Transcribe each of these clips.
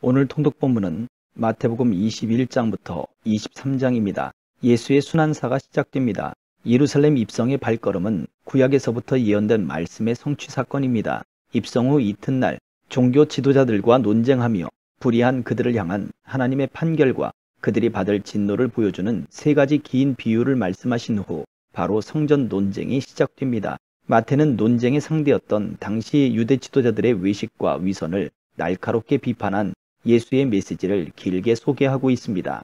오늘 통독 본문은 마태복음 21장부터 23장입니다. 예수의 순환사가 시작됩니다. 예루살렘 입성의 발걸음은 구약에서부터 예언된 말씀의 성취 사건입니다. 입성 후 이튿날 종교 지도자들과 논쟁하며 불의한 그들을 향한 하나님의 판결과 그들이 받을 진노를 보여주는 세 가지 긴 비유를 말씀하신 후 바로 성전 논쟁이 시작됩니다. 마태는 논쟁의 상대였던 당시 유대 지도자들의 외식과 위선을 날카롭게 비판한 예수의 메시지를 길게 소개하고 있습니다.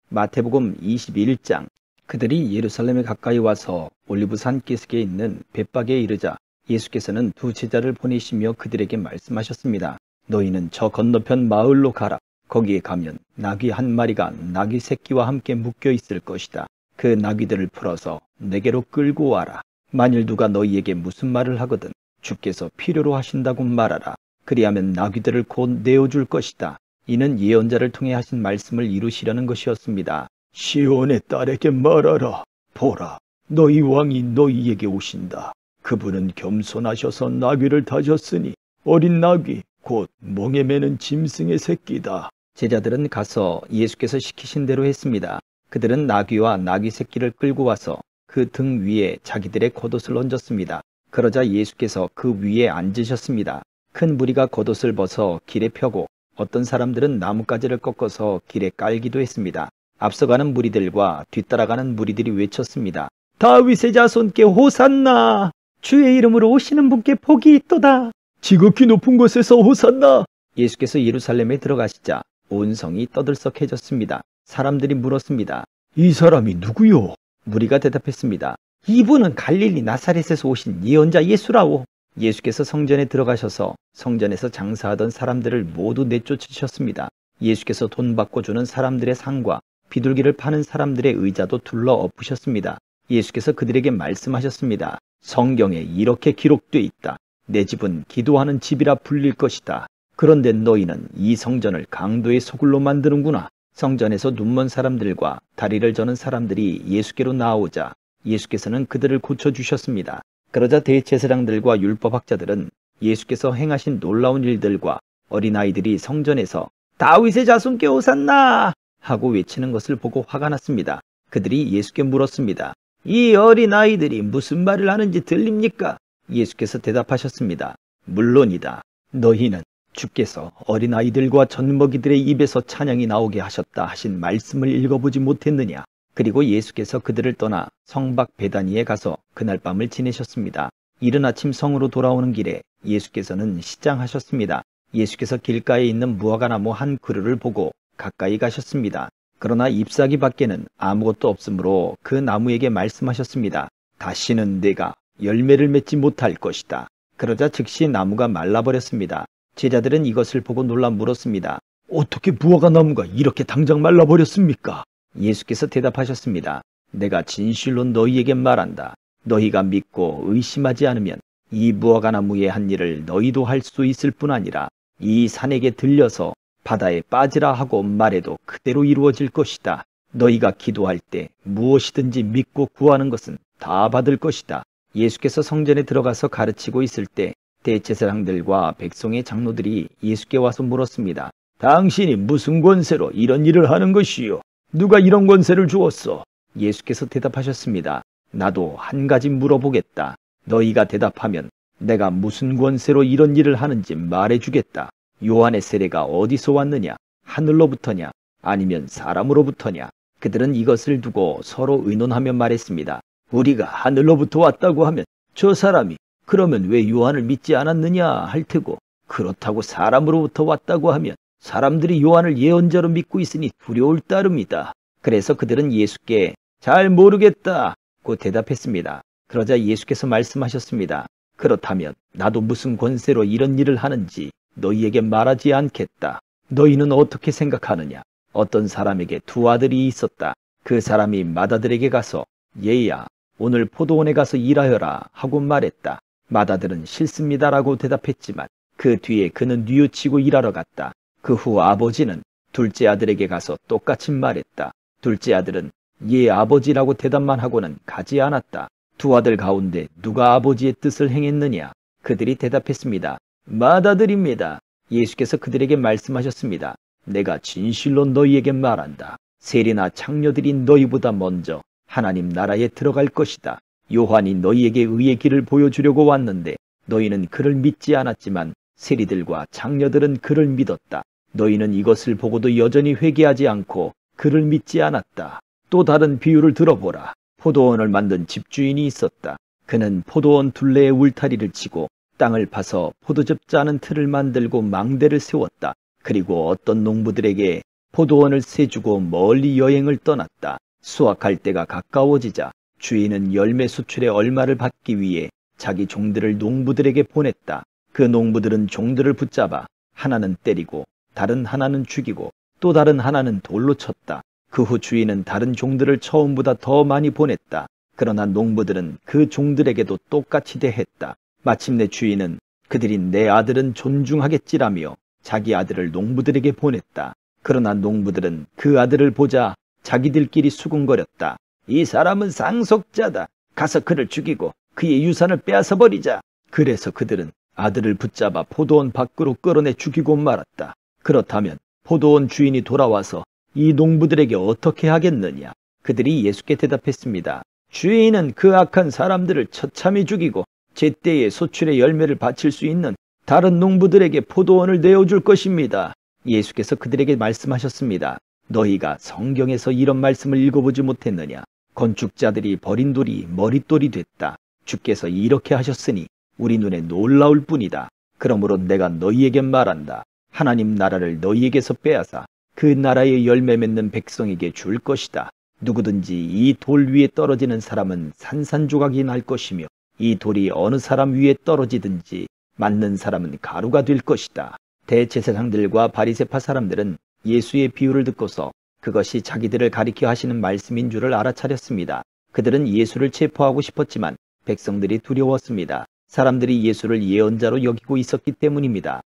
마태복음 21장 그들이 예루살렘에 가까이 와서 올리브산 기슭에 있는 벳박에 이르자 예수께서는 두 제자를 보내시며 그들에게 말씀하셨습니다. 너희는 저 건너편 마을로 가라. 거기에 가면 나귀 한 마리가 나귀 새끼와 함께 묶여 있을 것이다. 그 나귀들을 풀어서 내게로 끌고 와라. 만일 누가 너희에게 무슨 말을 하거든 주께서 필요로 하신다고 말하라. 그리하면 나귀들을 곧 내어줄 것이다. 이는 예언자를 통해 하신 말씀을 이루시려는 것이었습니다. 시온의 딸에게 말하라. 보라, 너희 왕이 너희에게 오신다. 그분은 겸손하셔서 나귀를 다셨으니 어린 나귀 곧 멍에 매는 짐승의 새끼다. 제자들은 가서 예수께서 시키신 대로 했습니다. 그들은 나귀와 나귀 새끼를 끌고 와서 그 등 위에 자기들의 겉옷을 얹었습니다. 그러자 예수께서 그 위에 앉으셨습니다. 큰 무리가 겉옷을 벗어 길에 펴고 어떤 사람들은 나뭇가지를 꺾어서 길에 깔기도 했습니다. 앞서가는 무리들과 뒤따라가는 무리들이 외쳤습니다. 다윗의 자손께 호산나! 주의 이름으로 오시는 분께 복이 있도다. 지극히 높은 곳에서 호산나! 예수께서 예루살렘에 들어가시자 온 성이 떠들썩해졌습니다. 사람들이 물었습니다. 이 사람이 누구요? 무리가 대답했습니다. 이분은 갈릴리 나사렛에서 오신 예언자 예수라오. 예수께서 성전에 들어가셔서 성전에서 장사하던 사람들을 모두 내쫓으셨습니다. 예수께서 돈 받고 주는 사람들의 상과 비둘기를 파는 사람들의 의자도 둘러 엎으셨습니다. 예수께서 그들에게 말씀하셨습니다. 성경에 이렇게 기록되어 있다. 내 집은 기도하는 집이라 불릴 것이다. 그런데 너희는 이 성전을 강도의 소굴로 만드는구나. 성전에서 눈먼 사람들과 다리를 저는 사람들이 예수께로 나오자 예수께서는 그들을 고쳐주셨습니다. 그러자 대제사장들과 율법학자들은 예수께서 행하신 놀라운 일들과 어린아이들이 성전에서 다윗의 자손께 호산나! 하고 외치는 것을 보고 화가 났습니다. 그들이 예수께 물었습니다. 이 어린아이들이 무슨 말을 하는지 들립니까? 예수께서 대답하셨습니다. 물론이다. 너희는 주께서 어린아이들과 젖먹이들의 입에서 찬양이 나오게 하셨다 하신 말씀을 읽어보지 못했느냐? 그리고 예수께서 그들을 떠나 성박 베다니에 가서 그날 밤을 지내셨습니다. 이른 아침 성으로 돌아오는 길에 예수께서는 시장하셨습니다. 예수께서 길가에 있는 무화과나무 한 그루를 보고 가까이 가셨습니다. 그러나 잎사귀 밖에는 아무것도 없으므로 그 나무에게 말씀하셨습니다. 다시는 내가 열매를 맺지 못할 것이다. 그러자 즉시 나무가 말라버렸습니다. 제자들은 이것을 보고 놀라 물었습니다. 어떻게 무화과나무가 이렇게 당장 말라버렸습니까? 예수께서 대답하셨습니다. 내가 진실로 너희에게 말한다. 너희가 믿고 의심하지 않으면 이 무화과나무의 한 일을 너희도 할 수 있을 뿐 아니라 이 산에게 들려서 바다에 빠지라 하고 말해도 그대로 이루어질 것이다. 너희가 기도할 때 무엇이든지 믿고 구하는 것은 다 받을 것이다. 예수께서 성전에 들어가서 가르치고 있을 때 대제사장들과 백성의 장로들이 예수께 와서 물었습니다. 당신이 무슨 권세로 이런 일을 하는 것이요? 누가 이런 권세를 주었어? 예수께서 대답하셨습니다. 나도 한 가지 물어보겠다. 너희가 대답하면 내가 무슨 권세로 이런 일을 하는지 말해주겠다. 요한의 세례가 어디서 왔느냐? 하늘로부터냐? 아니면 사람으로부터냐? 그들은 이것을 두고 서로 의논하며 말했습니다. 우리가 하늘로부터 왔다고 하면 저 사람이 그러면 왜 요한을 믿지 않았느냐 할 테고, 그렇다고 사람으로부터 왔다고 하면 사람들이 요한을 예언자로 믿고 있으니 두려울 따름이다. 그래서 그들은 예수께 잘 모르겠다고 대답했습니다. 그러자 예수께서 말씀하셨습니다. 그렇다면 나도 무슨 권세로 이런 일을 하는지 너희에게 말하지 않겠다. 너희는 어떻게 생각하느냐? 어떤 사람에게 두 아들이 있었다. 그 사람이 맏아들에게 가서 얘야, 오늘 포도원에 가서 일하여라 하고 말했다. 맏아들은 싫습니다라고 대답했지만 그 뒤에 그는 뉘우치고 일하러 갔다. 그 후 아버지는 둘째 아들에게 가서 똑같이 말했다. 둘째 아들은 예 아버지라고 대답만 하고는 가지 않았다. 두 아들 가운데 누가 아버지의 뜻을 행했느냐? 그들이 대답했습니다. 맏아들입니다. 예수께서 그들에게 말씀하셨습니다. 내가 진실로 너희에게 말한다. 세리나 창녀들이 너희보다 먼저 하나님 나라에 들어갈 것이다. 요한이 너희에게 의의 길을 보여주려고 왔는데 너희는 그를 믿지 않았지만 세리들과 창녀들은 그를 믿었다. 너희는 이것을 보고도 여전히 회개하지 않고 그를 믿지 않았다. 또 다른 비유를 들어보라. 포도원을 만든 집주인이 있었다. 그는 포도원 둘레에 울타리를 치고 땅을 파서 포도즙 짜는 틀을 만들고 망대를 세웠다. 그리고 어떤 농부들에게 포도원을 세주고 멀리 여행을 떠났다. 수확할 때가 가까워지자 주인은 열매 수출의 얼마를 받기 위해 자기 종들을 농부들에게 보냈다. 그 농부들은 종들을 붙잡아 하나는 때리고 다른 하나는 죽이고 또 다른 하나는 돌로 쳤다. 그 후 주인은 다른 종들을 처음보다 더 많이 보냈다. 그러나 농부들은 그 종들에게도 똑같이 대했다. 마침내 주인은 그들이 내 아들은 존중하겠지라며 자기 아들을 농부들에게 보냈다. 그러나 농부들은 그 아들을 보자 자기들끼리 수군거렸다. 이 사람은 상속자다. 가서 그를 죽이고 그의 유산을 빼앗아버리자. 그래서 그들은 아들을 붙잡아 포도원 밖으로 끌어내 죽이고 말았다. 그렇다면 포도원 주인이 돌아와서 이 농부들에게 어떻게 하겠느냐? 그들이 예수께 대답했습니다. 주인은 그 악한 사람들을 처참히 죽이고 제때에 소출의 열매를 바칠 수 있는 다른 농부들에게 포도원을 내어줄 것입니다. 예수께서 그들에게 말씀하셨습니다. 너희가 성경에서 이런 말씀을 읽어보지 못했느냐? 건축자들이 버린 돌이 머릿돌이 됐다. 주께서 이렇게 하셨으니 우리 눈에 놀라울 뿐이다. 그러므로 내가 너희에게 말한다. 하나님 나라를 너희에게서 빼앗아 그 나라의 열매 맺는 백성에게 줄 것이다. 누구든지 이 돌 위에 떨어지는 사람은 산산조각이 날 것이며 이 돌이 어느 사람 위에 떨어지든지 맞는 사람은 가루가 될 것이다. 대제사장들과 바리새파 사람들은 예수의 비유를 듣고서 그것이 자기들을 가리켜 하시는 말씀인 줄을 알아차렸습니다. 그들은 예수를 체포하고 싶었지만 백성들이 두려웠습니다. 사람들이 예수를 예언자로 여기고 있었기 때문입니다.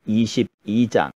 22장.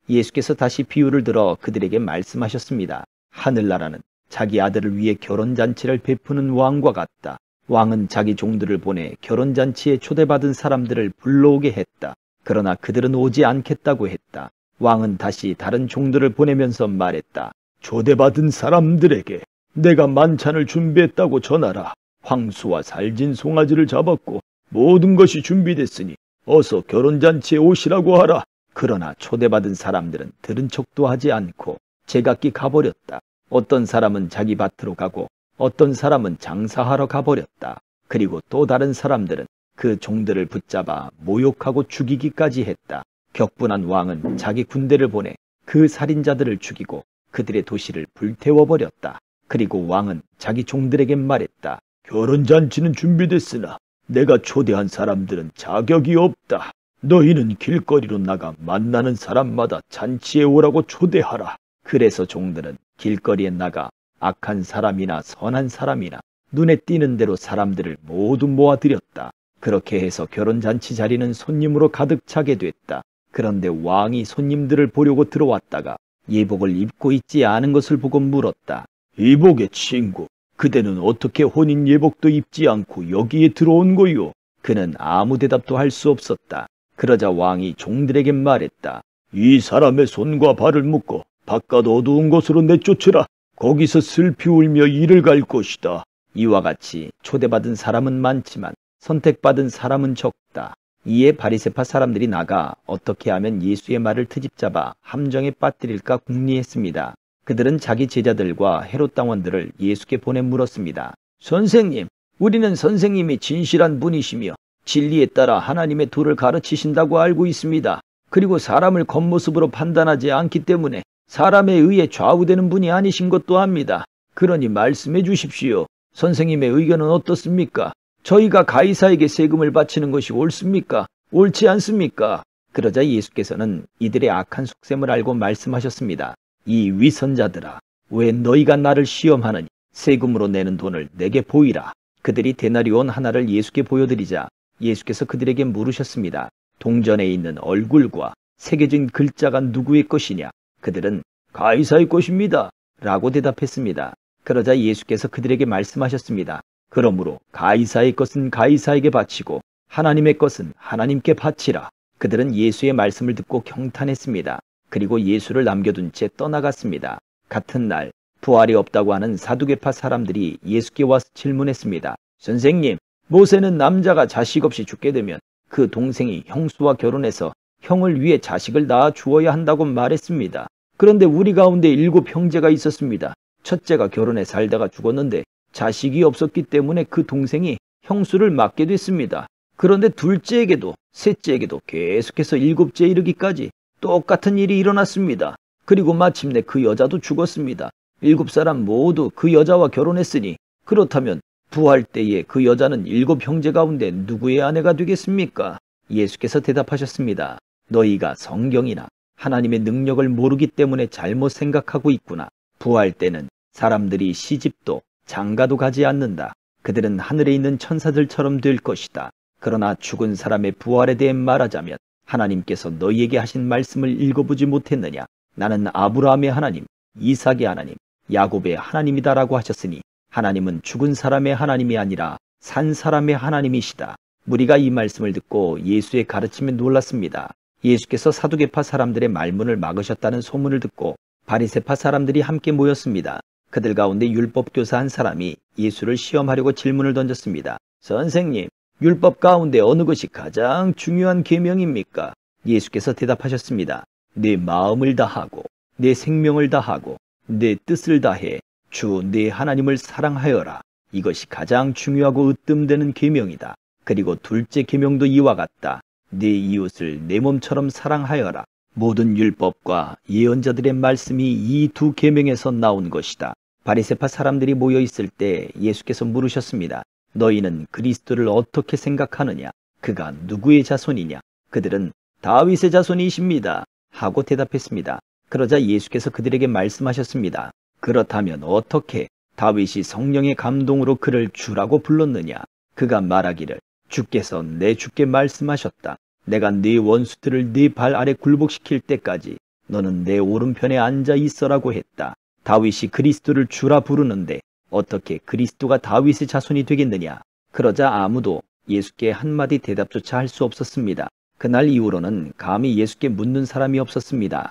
예수께서 다시 비유를 들어 그들에게 말씀하셨습니다. 하늘나라는 자기 아들을 위해 결혼잔치를 베푸는 왕과 같다. 왕은 자기 종들을 보내 결혼잔치에 초대받은 사람들을 불러오게 했다. 그러나 그들은 오지 않겠다고 했다. 왕은 다시 다른 종들을 보내면서 말했다. 초대받은 사람들에게 내가 만찬을 준비했다고 전하라. 황소와 살진 송아지를 잡았고 모든 것이 준비됐으니 어서 결혼잔치에 오시라고 하라. 그러나 초대받은 사람들은 들은 척도 하지 않고 제각기 가버렸다. 어떤 사람은 자기 밭으로 가고 어떤 사람은 장사하러 가버렸다. 그리고 또 다른 사람들은 그 종들을 붙잡아 모욕하고 죽이기까지 했다. 격분한 왕은 자기 군대를 보내 그 살인자들을 죽이고 그들의 도시를 불태워버렸다. 그리고 왕은 자기 종들에게 말했다. 결혼잔치는 준비됐으나 내가 초대한 사람들은 자격이 없다. 너희는 길거리로 나가 만나는 사람마다 잔치에 오라고 초대하라. 그래서 종들은 길거리에 나가 악한 사람이나 선한 사람이나 눈에 띄는 대로 사람들을 모두 모아들였다. 그렇게 해서 결혼잔치 자리는 손님으로 가득 차게 됐다. 그런데 왕이 손님들을 보려고 들어왔다가 예복을 입고 있지 않은 것을 보고 물었다. 이복의 친구, 그대는 어떻게 혼인 예복도 입지 않고 여기에 들어온 거요? 그는 아무 대답도 할 수 없었다. 그러자 왕이 종들에게 말했다. 이 사람의 손과 발을 묶어 바깥 어두운 곳으로 내쫓으라. 거기서 슬피 울며 이를 갈 것이다. 이와 같이 초대받은 사람은 많지만 선택받은 사람은 적다. 이에 바리새파 사람들이 나가 어떻게 하면 예수의 말을 트집잡아 함정에 빠뜨릴까 궁리했습니다. 그들은 자기 제자들과 헤롯 당원들을 예수께 보내 물었습니다. 선생님, 우리는 선생님이 진실한 분이시며 진리에 따라 하나님의 도를 가르치신다고 알고 있습니다. 그리고 사람을 겉모습으로 판단하지 않기 때문에 사람에 의해 좌우되는 분이 아니신 것도 압니다. 그러니 말씀해 주십시오. 선생님의 의견은 어떻습니까? 저희가 가이사에게 세금을 바치는 것이 옳습니까? 옳지 않습니까? 그러자 예수께서는 이들의 악한 속셈을 알고 말씀하셨습니다. 이 위선자들아, 왜 너희가 나를 시험하느니? 세금으로 내는 돈을 내게 보이라. 그들이 데나리온 하나를 예수께 보여드리자 예수께서 그들에게 물으셨습니다. 동전에 있는 얼굴과 새겨진 글자가 누구의 것이냐? 그들은 가이사의 것입니다. 라고 대답했습니다. 그러자 예수께서 그들에게 말씀하셨습니다. 그러므로 가이사의 것은 가이사에게 바치고 하나님의 것은 하나님께 바치라. 그들은 예수의 말씀을 듣고 경탄했습니다. 그리고 예수를 남겨둔 채 떠나갔습니다. 같은 날 부활이 없다고 하는 사두개파 사람들이 예수께 와서 질문했습니다. 선생님, 모세는 남자가 자식 없이 죽게 되면 그 동생이 형수와 결혼해서 형을 위해 자식을 낳아 주어야 한다고 말했습니다. 그런데 우리 가운데 7 형제가 있었습니다. 첫째가 결혼해 살다가 죽었는데 자식이 없었기 때문에 그 동생이 형수를 맡게 됐습니다. 그런데 둘째에게도 셋째에게도 계속해서 7째 이르기까지 똑같은 일이 일어났습니다. 그리고 마침내 그 여자도 죽었습니다. 7사람 모두 그 여자와 결혼했으니 그렇다면 부활 때에 그 여자는 7 형제 가운데 누구의 아내가 되겠습니까? 예수께서 대답하셨습니다. 너희가 성경이나 하나님의 능력을 모르기 때문에 잘못 생각하고 있구나. 부활 때는 사람들이 시집도 장가도 가지 않는다. 그들은 하늘에 있는 천사들처럼 될 것이다. 그러나 죽은 사람의 부활에 대해 말하자면 하나님께서 너희에게 하신 말씀을 읽어보지 못했느냐? 나는 아브라함의 하나님, 이삭의 하나님, 야곱의 하나님이다라고 하셨으니 하나님은 죽은 사람의 하나님이 아니라 산 사람의 하나님이시다. 무리가 이 말씀을 듣고 예수의 가르침에 놀랐습니다. 예수께서 사두개파 사람들의 말문을 막으셨다는 소문을 듣고 바리새파 사람들이 함께 모였습니다. 그들 가운데 율법교사 한 사람이 예수를 시험하려고 질문을 던졌습니다. 선생님, 율법 가운데 어느 것이 가장 중요한 계명입니까? 예수께서 대답하셨습니다. 내 마음을 다하고 내 생명을 다하고 내 뜻을 다해 주 내 하나님을 사랑하여라. 이것이 가장 중요하고 으뜸되는 계명이다. 그리고 둘째 계명도 이와 같다. 내 이웃을 내 몸처럼 사랑하여라. 모든 율법과 예언자들의 말씀이 이 2 계명에서 나온 것이다. 바리새파 사람들이 모여 있을 때 예수께서 물으셨습니다. 너희는 그리스도를 어떻게 생각하느냐? 그가 누구의 자손이냐? 그들은 다윗의 자손이십니다. 하고 대답했습니다. 그러자 예수께서 그들에게 말씀하셨습니다. 그렇다면 어떻게 다윗이 성령의 감동으로 그를 주라고 불렀느냐? 그가 말하기를 주께서 내 주께 말씀하셨다. 내가 네 원수들을 네 발 아래 굴복시킬 때까지 너는 내 오른편에 앉아 있어라고 했다. 다윗이 그리스도를 주라 부르는데 어떻게 그리스도가 다윗의 자손이 되겠느냐? 그러자 아무도 예수께 한마디 대답조차 할 수 없었습니다. 그날 이후로는 감히 예수께 묻는 사람이 없었습니다.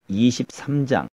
23장.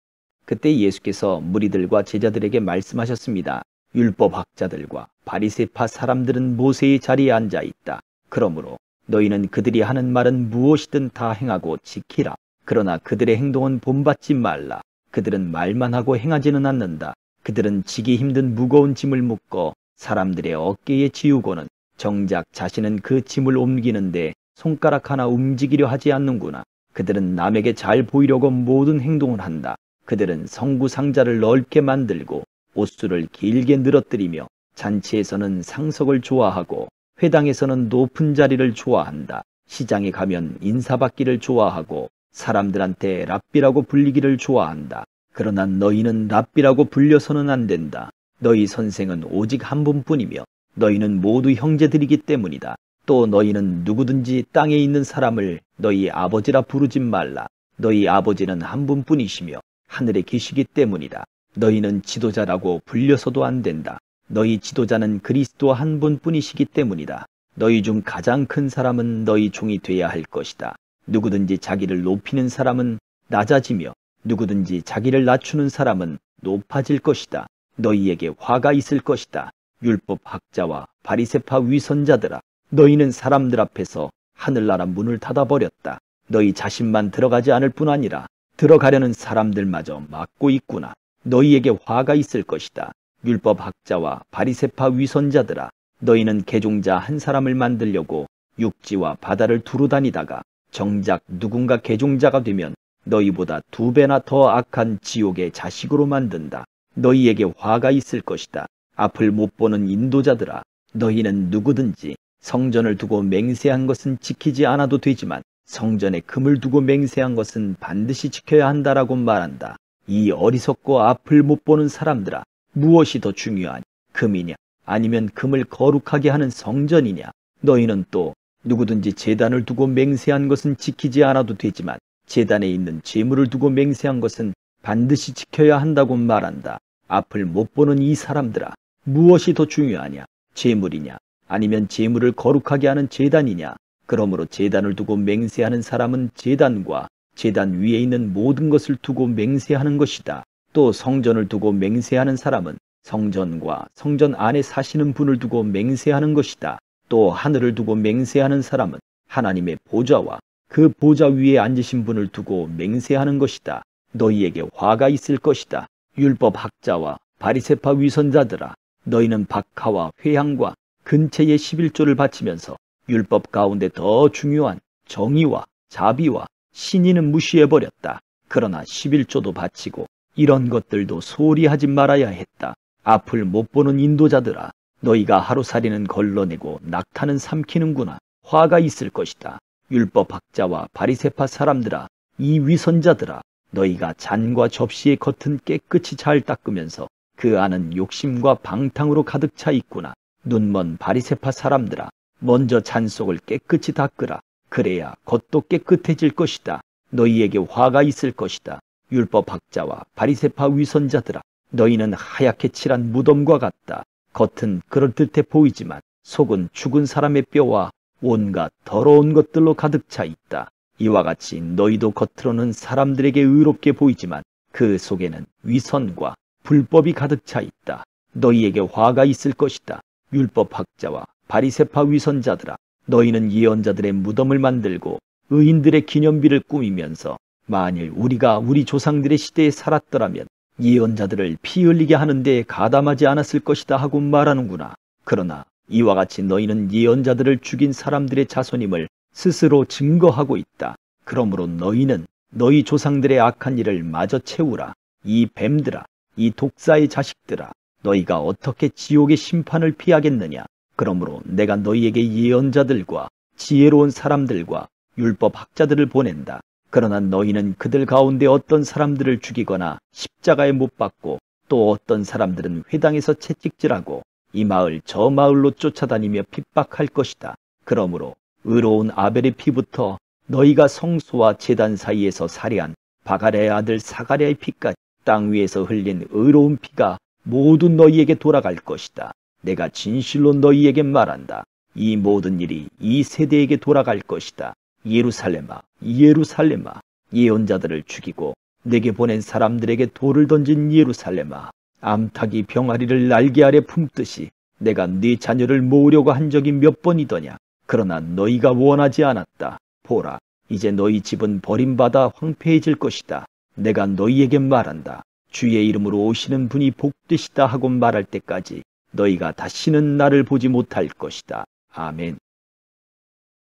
그때 예수께서 무리들과 제자들에게 말씀하셨습니다. 율법학자들과 바리새파 사람들은 모세의 자리에 앉아 있다. 그러므로 너희는 그들이 하는 말은 무엇이든 다 행하고 지키라. 그러나 그들의 행동은 본받지 말라. 그들은 말만 하고 행하지는 않는다. 그들은 지기 힘든 무거운 짐을 묶어 사람들의 어깨에 지우고는 정작 자신은 그 짐을 옮기는데 손가락 하나 움직이려 하지 않는구나. 그들은 남에게 잘 보이려고 모든 행동을 한다. 그들은 성구 상자를 넓게 만들고 옷수를 길게 늘어뜨리며 잔치에서는 상석을 좋아하고 회당에서는 높은 자리를 좋아한다. 시장에 가면 인사받기를 좋아하고 사람들한테 랍비라고 불리기를 좋아한다. 그러나 너희는 랍비라고 불려서는 안 된다. 너희 선생은 오직 한 분뿐이며 너희는 모두 형제들이기 때문이다. 또 너희는 누구든지 땅에 있는 사람을 너희 아버지라 부르지 말라. 너희 아버지는 한 분뿐이시며 하늘에 계시기 때문이다. 너희는 지도자라고 불려서도 안 된다. 너희 지도자는 그리스도 한 분뿐이시기 때문이다. 너희 중 가장 큰 사람은 너희 종이 돼야 할 것이다. 누구든지 자기를 높이는 사람은 낮아지며 누구든지 자기를 낮추는 사람은 높아질 것이다. 너희에게 화가 있을 것이다. 율법학자와 바리새파 위선자들아, 너희는 사람들 앞에서 하늘나라 문을 닫아버렸다. 너희 자신만 들어가지 않을 뿐 아니라 들어가려는 사람들마저 막고 있구나. 너희에게 화가 있을 것이다. 율법학자와 바리새파 위선자들아, 너희는 개종자 한 사람을 만들려고 육지와 바다를 두루 다니다가 정작 누군가 개종자가 되면 너희보다 2배나 더 악한 지옥의 자식으로 만든다. 너희에게 화가 있을 것이다. 앞을 못 보는 인도자들아, 너희는 누구든지 성전을 두고 맹세한 것은 지키지 않아도 되지만 성전에 금을 두고 맹세한 것은 반드시 지켜야 한다라고 말한다. 이 어리석고 앞을 못 보는 사람들아, 무엇이 더 중요하냐? 금이냐? 아니면 금을 거룩하게 하는 성전이냐? 너희는 또 누구든지 제단을 두고 맹세한 것은 지키지 않아도 되지만 제단에 있는 제물을 두고 맹세한 것은 반드시 지켜야 한다고 말한다. 앞을 못 보는 이 사람들아, 무엇이 더 중요하냐? 제물이냐? 아니면 제물을 거룩하게 하는 제단이냐? 그러므로 제단을 두고 맹세하는 사람은 제단과 제단 위에 있는 모든 것을 두고 맹세하는 것이다. 또 성전을 두고 맹세하는 사람은 성전과 성전 안에 사시는 분을 두고 맹세하는 것이다. 또 하늘을 두고 맹세하는 사람은 하나님의 보좌와 그 보좌 위에 앉으신 분을 두고 맹세하는 것이다. 너희에게 화가 있을 것이다. 율법 학자와 바리새파 위선자들아, 너희는 박하와 회향과 근체의 11조를 바치면서 율법 가운데 더 중요한 정의와 자비와 신의는 무시해버렸다. 그러나 11조도 바치고 이런 것들도 소홀히 하지 말아야 했다. 앞을 못 보는 인도자들아, 너희가 하루살이는 걸러내고 낙타는 삼키는구나. 화가 있을 것이다. 율법 학자와 바리새파 사람들아, 이 위선자들아, 너희가 잔과 접시의 겉은 깨끗이 잘 닦으면서 그 안은 욕심과 방탕으로 가득 차 있구나. 눈먼 바리새파 사람들아, 먼저 잔 속을 깨끗이 닦으라. 그래야 겉도 깨끗해질 것이다. 너희에게 화가 있을 것이다. 율법 학자와 바리새파 위선자들아, 너희는 하얗게 칠한 무덤과 같다. 겉은 그럴듯해 보이지만 속은 죽은 사람의 뼈와 온갖 더러운 것들로 가득 차 있다. 이와 같이 너희도 겉으로는 사람들에게 의롭게 보이지만 그 속에는 위선과 불법이 가득 차 있다. 너희에게 화가 있을 것이다. 율법 학자와 바리새파 위선자들아, 너희는 예언자들의 무덤을 만들고 의인들의 기념비를 꾸미면서 만일 우리가 우리 조상들의 시대에 살았더라면 예언자들을 피 흘리게 하는 데에 가담하지 않았을 것이다 하고 말하는구나. 그러나 이와 같이 너희는 예언자들을 죽인 사람들의 자손임을 스스로 증거하고 있다. 그러므로 너희는 너희 조상들의 악한 일을 마저 채우라. 이 뱀들아, 이 독사의 자식들아, 너희가 어떻게 지옥의 심판을 피하겠느냐. 그러므로 내가 너희에게 예언자들과 지혜로운 사람들과 율법 학자들을 보낸다. 그러나 너희는 그들 가운데 어떤 사람들을 죽이거나 십자가에 못 박고 또 어떤 사람들은 회당에서 채찍질하고 이 마을 저 마을로 쫓아다니며 핍박할 것이다. 그러므로 의로운 아벨의 피부터 너희가 성소와 제단 사이에서 살해한 바갈의 아들 사가랴의 피까지 땅 위에서 흘린 의로운 피가 모두 너희에게 돌아갈 것이다. 내가 진실로 너희에게 말한다. 이 모든 일이 이 세대에게 돌아갈 것이다. 예루살렘아, 예루살렘아, 예언자들을 죽이고 내게 보낸 사람들에게 돌을 던진 예루살렘아, 암탉이 병아리를 날개 아래 품듯이 내가 네 자녀를 모으려고 한 적이 몇 번이더냐. 그러나 너희가 원하지 않았다. 보라, 이제 너희 집은 버림받아 황폐해질 것이다. 내가 너희에게 말한다. 주의 이름으로 오시는 분이 복되시다 하고 말할 때까지 너희가 다시는 나를 보지 못할 것이다. 아멘.